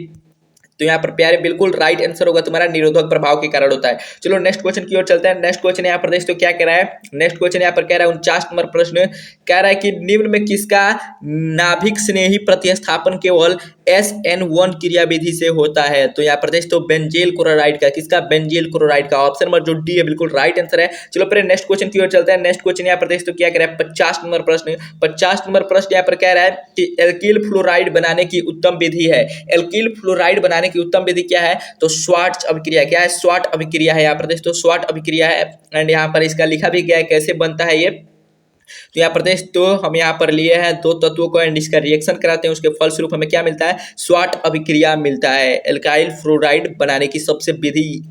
तो यहाँ पर प्यारे बिल्कुल राइट आंसर होगा तुम्हारा, निरोधक प्रभाव के कारण होता है। चलो नेक्स्ट क्वेश्चन की ओर चलते हैं। नेक्स्ट क्वेश्चन यहाँ पर देख तो क्या कह रहा है, नेक्स्ट क्वेश्चन यहाँ पर कह रहा है 49 नंबर प्रश्न कह रहा है कि निम्न में किसका नाभिक स्नेही प्रतिस्थापन केवल SN1 क्रिया विधि से होता है। तो यहाँ पर देख तो बेंजील क्लोराइड का, किसका, बेंजील क्लोराइड का। ऑप्शन नंबर जो डी है बिल्कुल राइट आंसर है। चलो फिर नेक्स्ट क्वेश्चन की ओर चलते हैं। नेक्स्ट क्वेश्चन यहाँ पर देख तो क्या कह रहा है 50 नंबर प्रश्न। 50 नंबर प्रश्न यहाँ पर कह रहा है कि एल्किल फ्लोराइड बनाने की उत्तम विधि है। एल्किल फ्लोराइड बनाने की उत्तम विधि क्या है, तो स्वार्ट्ज अभिक्रिया। क्या है, स्वार्ट अभिक्रिया है। यहाँ पर देख तो स्वार्ट अभिक्रिया है। एंड यहाँ पर इसका लिखा भी गया है कैसे बनता है ये। तो यहाँ पर देख तो हम यहाँ पर लिए हैं 2 तत्वों को एंड इसका रिएक्शन कराते हैं, उसके फलस्वरूप हमें क्या मिलता है, स्वार्ट अभिक्रिया मिलता है। एल्काइल फ्लोराइड बनाने की सबसे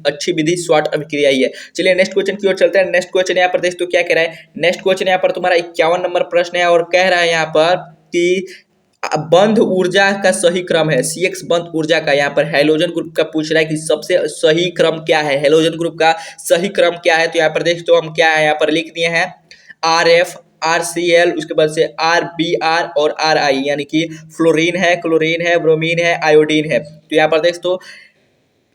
अच्छी विधि स्वार्ट अभिक्रिया ही है। चलिए नेक्स्ट क्वेश्चन की ओर चलते हैं। नेक्स्ट क्वेश्चन यहाँ पर देख तो क्या कह रहा है, नेक्स्ट क्वेश्चन यहाँ पर तुम्हारा 51 नंबर प्रश्न है और कह रहा है यहाँ पर कि बंध ऊर्जा का सही क्रम है। CX बंध ऊर्जा का, यहाँ पर हैलोजन ग्रुप का पूछ रहा है कि सबसे सही क्रम क्या है, हैलोजन ग्रुप का सही क्रम क्या है। तो यहाँ पर देख तो हम क्या है यहाँ पर लिख दिए हैं RF RCl, उसके बाद से RBr और RI, यानी कि फ्लोरीन है, क्लोरीन है, ब्रोमीन है, आयोडीन है। तो यहाँ पर देख तो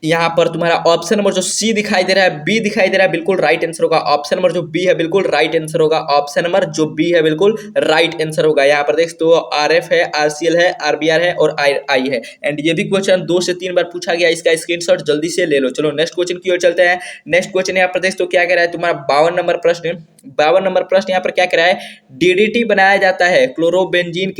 यहाँ पर तुम्हारा ऑप्शन नंबर जो सी दिखाई दे रहा है, बी दिखाई दे रहा है, बिल्कुल राइट आंसर होगा। ऑप्शन नंबर जो बी है बिल्कुल राइट आंसर होगा। ऑप्शन नंबर जो बी है बिल्कुल राइट आंसर होगा। यहाँ पर देख तो RF है, RCl है, RBr है और RI है। एंड ये भी क्वेश्चन 2 से 3 बार पूछा गया, इसका स्क्रीनशॉट जल्दी से ले लो। चलो नेक्स्ट क्वेश्चन की ओर चलते हैं। नेक्स्ट क्वेश्चन यहाँ पर देख तो क्या कह रहा है तुम्हारा 52 नंबर प्रश्न। 52 नंबर प्रश्न यहाँ पर क्या कह रहा है, DDT बनाया जाता है क्लोरोबेंजीन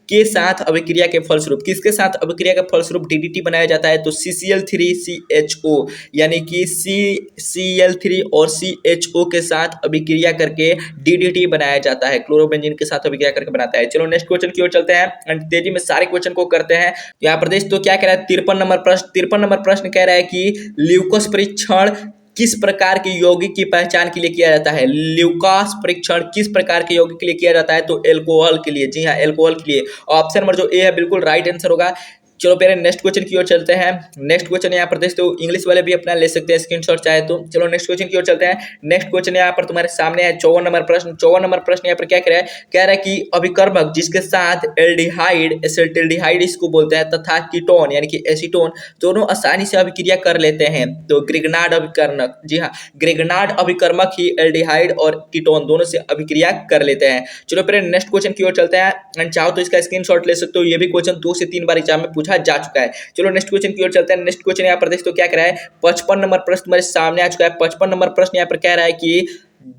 के साथ अभिक्रिया के फलस्वरूप। किसके साथ अभिक्रिया के फलस्वरूप DDT बनाया जाता है, तो CCl3CHO, यानी कि CCl3 और CHO के साथ अभिक्रिया करके DDT बनाया जाता है, क्लोरोबेंजीन के साथ अभिक्रिया करके बनाता है। चलो नेक्स्ट क्वेश्चन की ओर चलते हैं एंड तेजी में सारे क्वेश्चन को करते हैं। यहाँ पर देख तो क्या कह रहा है 53 नंबर प्रश्न। 53 नंबर प्रश्न कह रहा है कि ल्यूकोस परीक्षण किस प्रकार के यौगिक की पहचान के लिए किया जाता है। ल्यूकास परीक्षण किस प्रकार के यौगिक के लिए किया जाता है, तो एल्कोहल के लिए। जी हाँ, एल्कोहल के लिए। ऑप्शन नंबर जो ए है बिल्कुल राइट आंसर होगा। चलो पहले नेक्स्ट क्वेश्चन की ओर चलते हैं। नेक्स्ट क्वेश्चन यहाँ पर देखते हो, इंग्लिश वाले भी अपना ले सकते हैं स्क्रीनशॉट चाहे तो। चलो नेक्स्ट क्वेश्चन की ओर चलते हैं। नेक्स्ट क्वेश्चन यहाँ पर तुम्हारे सामने है 54 नंबर प्रश्न। 54 नंबर प्रश्न यहाँ पर क्या कह रहा है, कह रहा है कि अभिकर्मक जिसके साथ एल्डिहाइड, एसिटिल्डिहाइड इसको बोलते हैं, तथा कीटोन यानी कि एसीटोन दोनों आसानी से अभिक्रिया कर लेते हैं, तो ग्रिग्नार्ड अभिकर्मक। जी हाँ, ग्रिग्नार्ड अभिकर्मक ही एल्डिहाइड और कीटोन दोनों से अभिक्रिया कर लेते हैं। चलो फिर नेक्स्ट क्वेश्चन की ओर चलते हैं एंड चाहो तो इसका स्क्रीनशॉट ले सकते हो। ये भी क्वेश्चन 2 से 3 बार एग्जाम में जा चुका है। चलो नेक्स्ट क्वेश्चन की ओर चलते हैं। नेक्स्ट क्वेश्चन यहाँ पर देख तो क्या कह रहा है 55 नंबर प्रश्न तुम्हारे सामने आ चुका है। 55 नंबर प्रश्न यहाँ पर कह रहा है कि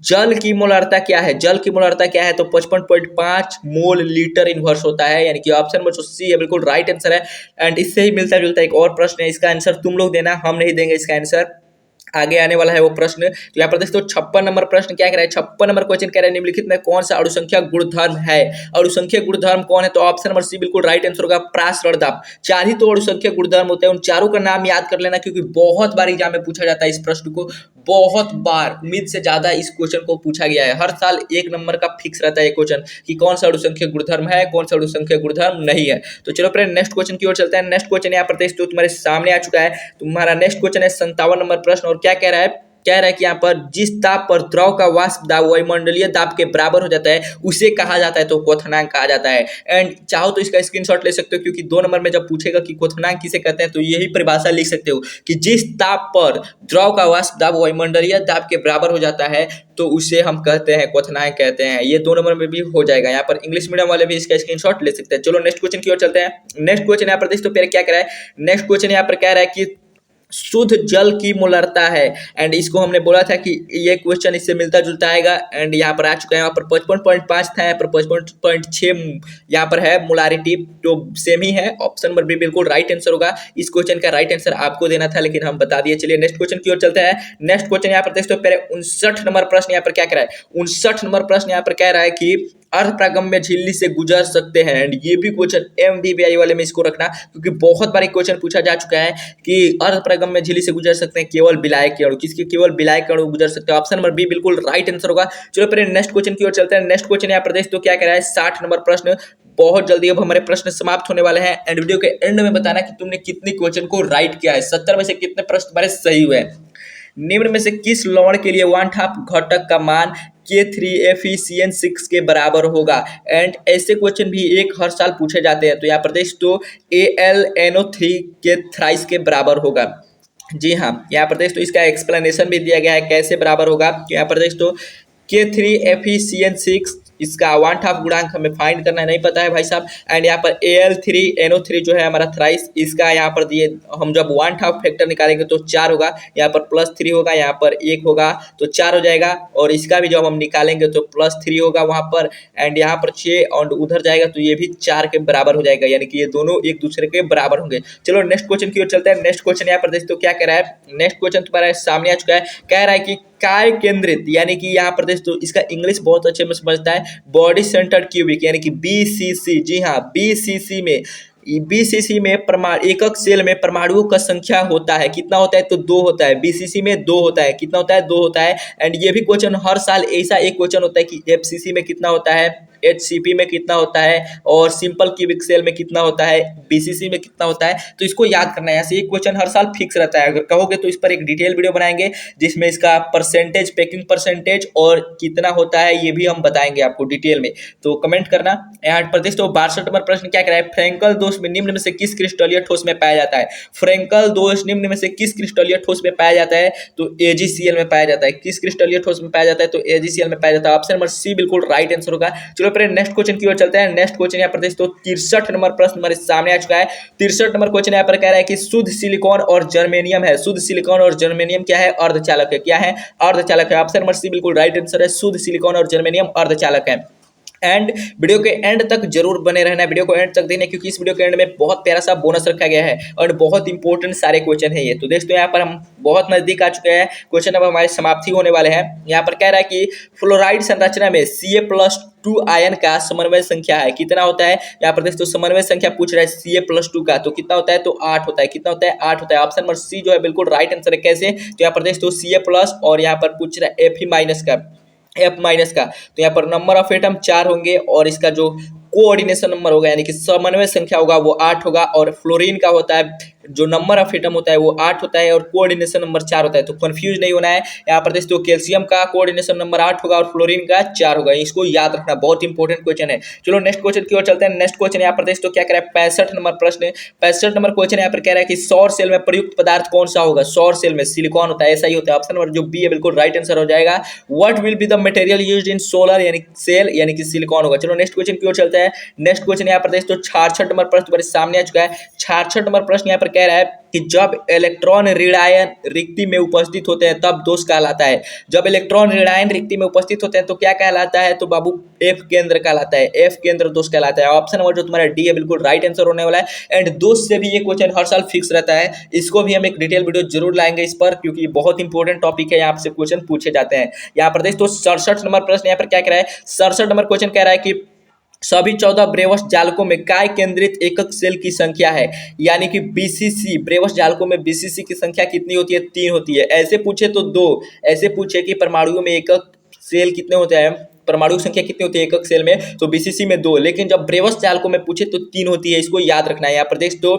जल की मोलारता क्या है? जल की मोलारता क्या है? तो 55.5 मोल लीटर इनवर्स होता है, यानी कि ऑप्शन नंबर जो सी है बिल्कुल राइट आंसर है। एंड इससे ही मिलता जुलता एक और प्रश्न है, इसका आंसर तुम लोग देना, हम नहीं देंगे इसका आंसर, आगे आने वाला है वो प्रश्न। तो यहाँ पर देखो 56 नंबर प्रश्न क्या कह रहा है, 56 नंबर क्वेश्चन कह रहा है निम्नलिखित में कौन सा अणुसंख्या गुणधर्म है? अणुसंख्या गुणधर्म कौन है? तो ऑप्शन नंबर सी बिल्कुल राइट आंसर होगा, प्रासरणदाब। 4 ही तो अणुसंख्या गुणधर्म होते हैं, उन चारों का नाम याद कर लेना, क्योंकि बहुत बार एग्जाम में पूछा जाता है इस प्रश्न को, बहुत बार, उम्मीद से ज्यादा इस क्वेश्चन को पूछा गया है। हर साल 1 नंबर का फिक्स रहता है ये क्वेश्चन कि कौन सा अणुसंख्या गुणधर्म है, कौन सा अणुसंख्या गुणधर्म नहीं है। तो चलो फ्रेंड नेक्स्ट क्वेश्चन की ओर चलते हैं। नेक्स्ट क्वेश्चन यहाँ पर देखो तुम्हारे सामने आ चुका है। तुम्हारा नेक्स्ट क्वेश्चन है 57 नंबर प्रश्न, और क्या कह रहा है? कह रहा है कि यहाँ पर जिस ताप पर द्रव का वाष्प दाब वायुमंडलीय दाब के बराबर हो जाता है उसे कहा जाता है, तो क्वथनांक कहा जाता है। एंड चाहो तो इसका स्क्रीनशॉट ले सकते हो, क्योंकि 2 नंबर में जब पूछेगा कि क्वथनांक किसे कहते हैं तो यही परिभाषा लिख सकते हो कि जिस ताप पर द्रव का वाष्प दाब वायुमंडलीय दाब के बराबर हो जाता है तो उसे हम कहते हैं, क्वथनांक कहते हैं। ये 2 नंबर में भी हो जाएगा। यहाँ पर इंग्लिश मीडियम वाले भी इसका स्क्रीनशॉट ले सकते हैं। चलो नेक्स्ट क्वेश्चन की ओर चलते हैं। नेक्स्ट क्वेश्चन यहाँ पर देखो क्या कह रहा है। नेक्स्ट क्वेश्चन यहाँ पर कह रहा है कि शुद्ध जल की मोलारता है। एंड इसको हमने बोला था कि ये क्वेश्चन इससे मिलता जुलता आएगा। एंड यहाँ पर आ चुका है, यहाँ पर 55.5 था, यहाँ पर 55.6 यहाँ पर है मोलारिटी, तो सेम ही है। ऑप्शन नंबर बी बिल्कुल राइट आंसर होगा। इस क्वेश्चन का राइट आंसर आपको देना था, लेकिन हम बता दिए। चलिए नेक्स्ट क्वेश्चन की ओर चलते हैं। नेक्स्ट क्वेश्चन यहाँ पर देखते हो, पहले 59 नंबर प्रश्न यहाँ पर क्या कह रहा है? 59 नंबर प्रश्न यहाँ पर कह रहा है कि अर्धप्रागम्य झिल्ली से गुजर सकते हैं। एंड ये भी क्वेश्चन एमडीबीआई वाले में इसको रखना, क्योंकि बहुत बार क्वेश्चन पूछा जा चुका है कि अर्धप्रागम्य झिल्ली से गुजर सकते हैं केवल विलायक अणु, किसके? केवल विलायक अणु गुजर सकते हैं। ऑप्शन नंबर बी बिल्कुल राइट आंसर होगा। चलो फिर नेक्स्ट क्वेश्चन की ओर चलते हैं। नेक्स्ट क्वेश्चन यहाँ प्रदेश तो क्या कह रहा है? 60 नंबर प्रश्न। बहुत जल्दी अब हमारे प्रश्न समाप्त होने वाले हैं। एंड वीडियो के एंड में बताना कि तुमने कितनी क्वेश्चन को राइट किया है, 70 में से कितने प्रश्न तुम्हारे सही हुए हैं। निम्न में से किस लवण के लिए 1/2 घटक का मान K3FeCN6 के बराबर होगा? एंड ऐसे क्वेश्चन भी हर साल पूछे जाते हैं। तो यहाँ पर देख तो AlNO3 के थ्राइस के बराबर होगा। जी हाँ, यहाँ पर देख तो इसका एक्सप्लेनेशन भी दिया गया है कैसे बराबर होगा। यहाँ पर देख तो K3FeCN6 इसका 1/2 गुणांक हमें फाइंड करना है, नहीं पता है भाई साहब। एंड यहाँ पर Al3NO3 जो है हमारा थ्राइस, इसका यहाँ पर दिए, हम जब 1/2 फैक्टर निकालेंगे तो 4 होगा, यहाँ पर +3 होगा, यहाँ पर 1 होगा तो 4 हो जाएगा। और इसका भी जब हम निकालेंगे तो +3 होगा वहाँ पर, एंड यहाँ पर 6 और उधर जाएगा तो ये भी 4 के बराबर हो जाएगा, यानी कि ये दोनों एक दूसरे के बराबर होंगे। चलो नेक्स्ट क्वेश्चन की ओर चलते हैं। नेक्स्ट क्वेश्चन यहाँ पर देखते हो क्या कह रहा है। नेक्स्ट क्वेश्चन तुम्हारा सामने आ चुका है। कह रहा है कि काय केंद्रित, यानी कि यहाँ पर देख तो इसका इंग्लिश बहुत अच्छे में समझता है, बॉडी सेंटर्ड क्यूबिक यानी कि BCC। जी हाँ, BCC में एकक सेल में परमाणुओं का संख्या होता है, कितना होता है? तो 2 होता है। BCC में 2 होता है, कितना होता है? 2 होता है। एंड ये भी क्वेश्चन हर साल ऐसा एक क्वेश्चन होता है कि FCC में कितना होता है, HCP में कितना होता है, और सिंपल क्यूबिक सेल में कितना होता है, BCC में कितना होता है। तो इसको याद करना है, ऐसे एक क्वेश्चन हर साल फिक्स रहता है। अगर कहोगे तो इस पर एक डिटेल वीडियो बनाएंगे जिसमें इसका परसेंटेज, पैकिंग परसेंटेज और कितना होता है ये भी हम बताएंगे आपको डिटेल में, तो कमेंट करना। यहाँ पर देख तो 62 नंबर प्रश्न क्या कह रहा है? फ्रैंकल दोष में निम्न में से किस क्रिस्टलीय ठोस में पाया जाता है? फ्रैंकल दोष निम्न में से किस क्रिस्टलीय ठोस में पाया जाता है? तो AgCl में पाया जाता है। किस क्रिस्टलीय ठोस में पाया जाता है? तो AgCl में पाया जाता है। ऑप्शन नंबर सी बिल्कुल राइट आंसर होगा। चलो फिर नेक्स्ट क्वेश्चन की ओर चलते हैं। नेक्स्ट क्वेश्चन यहाँ पर देख तो 63 नंबर प्रश्न हमारे सामने आ चुका है। 63 नंबर क्वेश्चन यहाँ पर कह रहा है कि शुद्ध सिलिकॉन और जर्मेनियम है। शुद्ध सिलिकॉन और जर्मेनियम क्या है? अर्धचालक है। क्या है? अर्धचालक है। ऑप्शन नंबर सी बिल्कुल राइट आंसर है। शुद्ध सिलिकॉन और जर्मेनियम अर्धचालक है। एंड वीडियो के एंड तक जरूर बने रहना है, वीडियो को एंड तक देखना, क्योंकि इस वीडियो के एंड में बहुत प्यारा सा बोनस रखा गया है और बहुत इंपॉर्टेंट सारे क्वेश्चन है ये। तो दोस्तों यहाँ पर हम बहुत नजदीक आ चुके हैं, क्वेश्चन अब हमारे समाप्ति होने वाले हैं। यहाँ पर कह रहा है कि फ्लोराइड संरचना में Ca+2 आयन का समन्वय संख्या है, कितना होता है? यहाँ पर दोस्तों समन्वय संख्या पूछ रहा है Ca+2 का, तो कितना होता है? तो 8 होता है। कितना होता है? 8 होता है। ऑप्शन नंबर सी जो है बिल्कुल राइट आंसर है। कैसे? तो यहाँ पर दोस्तों Ca+ और यहाँ पर पूछ रहा है F- का, तो यहाँ पर नंबर ऑफ एटम 4 होंगे और इसका जो कोऑर्डिनेशन नंबर होगा यानी कि समन्वय संख्या होगा वो 8 होगा। और फ्लोरीन का होता है जो नंबर ऑफ एटम होता है वो 8 होता है और कोऑर्डिनेशन नंबर 4 होता है, तो कंफ्यूज नहीं होना है। यहाँ पर देखते हो कैल्शियम का कोऑर्डिनेशन नंबर 8 होगा और फ्लोरीन का 4 होगा, इसको याद रखना, बहुत इंपॉर्टेंट क्वेश्चन है। चलो नेक्स्ट क्वेश्चन की ओर चलते हैं। नेक्स्ट क्वेश्चन यहाँ पर देखते हो क्या कह रहा है? 65 नंबर प्रश्न। 65 नंबर क्वेश्चन यहाँ पर कह रहा है कि सौर सेल में प्रयुक्त पदार्थ कौन सा होगा? सौर सेल में सिलिकॉन होता है, ऐसा ही होता है। ऑप्शन नंबर जो बी है बिल्कुल राइट आंसर हो जाएगा। What will be the material used in solar यानी सेल यानी कि सिलिकॉन होगा। चलो नेक्स्ट क्वेश्चन की ओर चलते हैं। चलते हैं नेक्स्ट क्वेश्चन यहाँ पर देख तो 66 नंबर प्रश्न तुम्हारे सामने आ चुका है। 66 नंबर प्रश्न यहाँ पर कह रहा है कि जब इलेक्ट्रॉन ऋणायन रिक्ति में उपस्थित होते हैं तब दोष कहलाता है। जब इलेक्ट्रॉन ऋणायन रिक्ति में उपस्थित होते हैं तो क्या कहलाता है, तो बाबू एफ केंद्र कहलाता है, एफ केंद्र दोष कहलाता है। ऑप्शन नंबर जो तुम्हारा डी है बिल्कुल राइट आंसर होने वाला है। एंड दोष से भी ये क्वेश्चन हर साल फिक्स रहता है, इसको भी हम एक डिटेल वीडियो जरूर लाएंगे इस पर, क्योंकि बहुत इंपॉर्टेंट टॉपिक है, यहाँ से क्वेश्चन पूछे जाते हैं। यहाँ पर देख तो 67 नंबर प्रश्न यहाँ पर क्या कह रहा है, 67 नंबर क्वेश्चन कह रहा है कि सभी 14 ब्रेवस जालकों में काय केंद्रित एकक सेल की संख्या है, यानी कि बीसीसी ब्रेवस जालकों में बीसीसी की संख्या कितनी होती है, 3 होती है। ऐसे पूछे तो 2, ऐसे पूछे कि परमाणुओं में एकक सेल कितने होते हैं, परमाणु की संख्या कितनी होती है एकक सेल में, तो बीसीसी में 2, लेकिन जब ब्रेवस जालकों में पूछे तो 3 होती है, इसको याद रखना है। यहाँ पर देख तो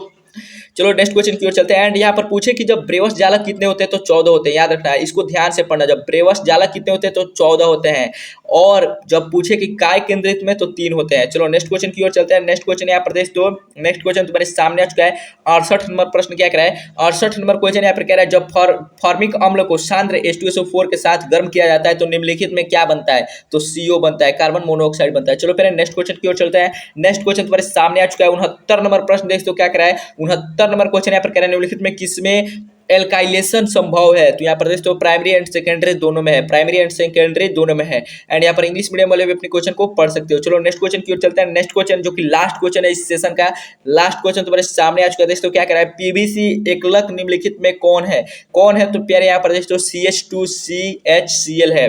चलो नेक्स्ट क्वेश्चन की ओर चलते हैं। एंड यहाँ पर पूछे कि जब ब्रेवस जालक कितने होते हैं तो 14 होते हैं, याद रखना है, इसको ध्यान से पढ़ना। जब ब्रेवस जालक कितने होते हैं तो 14 होते हैं, और जब पूछे कि काय केंद्रित में तो 3 होते हैं। चलो नेक्स्ट क्वेश्चन की ओर चलते हैं। नेक्स्ट क्वेश्चन यहाँ पर देख तो नेक्स्ट क्वेश्चन तुम्हारे सामने आ चुका है। 68 नंबर प्रश्न क्या कह रहा है, 68 नंबर क्वेश्चन यहाँ पर कह रहा है जब फॉर्मिक अम्ल को सांद्र H2SO4 के साथ गर्म किया जाता है तो निम्नलिखित में क्या बनता है, तो CO बनता है, कार्बन मोनोऑक्साइड बनता है। चलो पहले नेक्स्ट क्वेश्चन की ओर चलते हैं। नेक्स्ट क्वेश्चन तुम्हारे सामने आ चुका है। 69 नंबर प्रश्न देख तो क्या कह रहा है, 69 नंबर क्वेश्चन यहाँ पर कह रहा है निम्नलिखित में किसमें एल्काइलेशन संभव है, तो यहाँ पर देख तो प्राइमरी एंड सेकेंडरी दोनों में है, प्राइमरी एंड सेकेंडरी दोनों में है। एंड यहाँ पर इंग्लिश मीडियम वाले भी अपने क्वेश्चन को पढ़ सकते हो। चलो नेक्स्ट क्वेश्चन की ओर चलते हैं। नेक्स्ट क्वेश्चन जो कि लास्ट क्वेश्चन है इस सेशन का, लास्ट क्वेश्चन तुम्हारे सामने आ चुका है। देख तो क्या कह रहा है, पीवीसी एकलक निम्नलिखित में कौन है, कौन है, तो प्यारे यहाँ पर देख तो CH2CHCl है।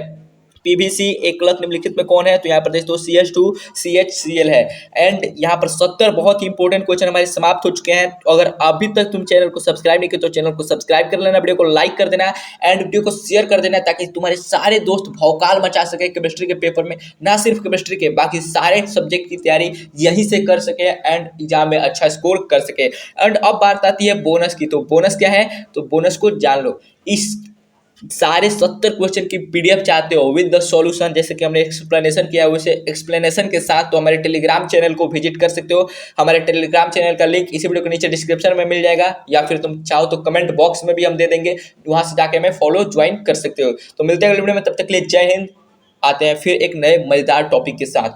पीवीसी एकलक निम्नलिखित में कौन है, तो यहाँ पर देख तो CH2CHCl है। एंड यहाँ पर 70 बहुत ही इंपॉर्टेंट क्वेश्चन हमारे समाप्त हो चुके हैं। अगर अभी तक तुम चैनल को सब्सक्राइब नहीं किया तो चैनल को सब्सक्राइब कर लेना, वीडियो को लाइक कर देना एंड वीडियो को शेयर कर देना, ताकि तुम्हारे सारे दोस्त भौकाल मचा सके केमिस्ट्री के पेपर में, ना सिर्फ केमिस्ट्री के, बाकी सारे सब्जेक्ट की तैयारी यहीं से कर सके एंड एग्जाम में अच्छा स्कोर कर सके। एंड अब बात आती है बोनस की, तो बोनस क्या है, तो बोनस को जान लो। इस सारे 70 क्वेश्चन की PDF चाहते हो विद द सॉल्यूशन, जैसे कि हमने एक्सप्लेनेशन किया है वैसे एक्सप्लेनेशन के साथ, तो हमारे टेलीग्राम चैनल को विजिट कर सकते हो। हमारे टेलीग्राम चैनल का लिंक इसी वीडियो के नीचे डिस्क्रिप्शन में मिल जाएगा, या फिर तुम चाहो तो कमेंट बॉक्स में भी हम दे देंगे, वहां से जाके हमें फॉलो ज्वाइन कर सकते हो। तो मिलते हैं अगले वीडियो में, तब तक के लिए जय हिंद। आते हैं फिर एक नए मजेदार टॉपिक के साथ।